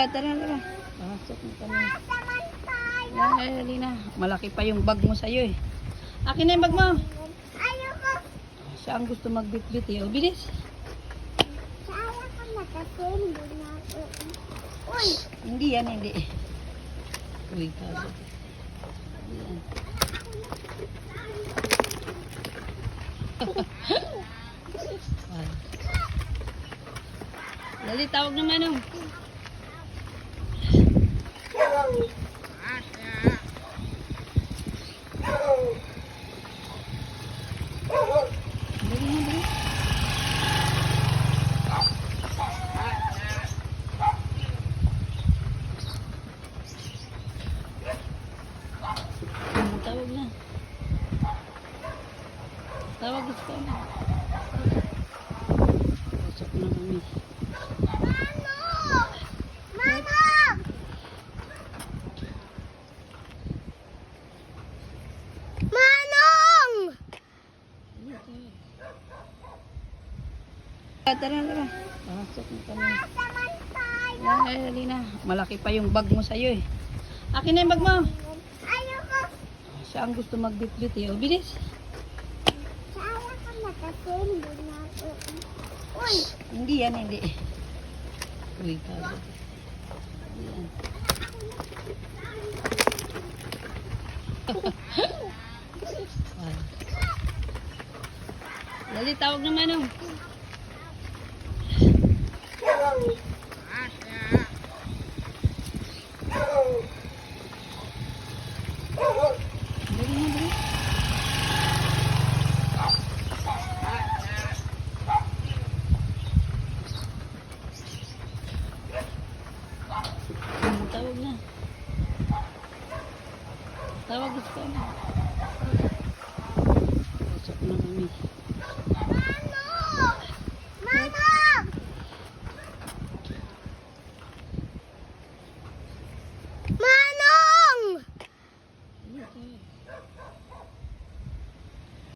Tara, tara. Pasok na kami. Ay, Alina. Malaki pa yung bag mo sa'yo eh. Akin na yung bag mo. Ayoko. Siya ang gusto magbitbit eh. O, bilis. Kaya ko nakasindi na ako. Uy! Hindi yan, hindi. Uy, kabot. Yan. Dali, tawag naman oh. Dali na, dali. Tawag na. Tawag gusto na. Pasok na kami. Manong! Tara, tara. Pasok na kami. Naman tayo. Ay, Alina. Malaki pa yung bag mo sa'yo eh. Akin na yung bag mo. Ayoko. Siya ang gusto magbitbit eh. O, bilis. Kaya ko nakasindi na ako. Uy! Hindi yan, hindi. Uy, kabot. Yan. Dali, tawag naman oh. Dali na, dali. Tawag na. Tawag gusto na. Pasok na kami.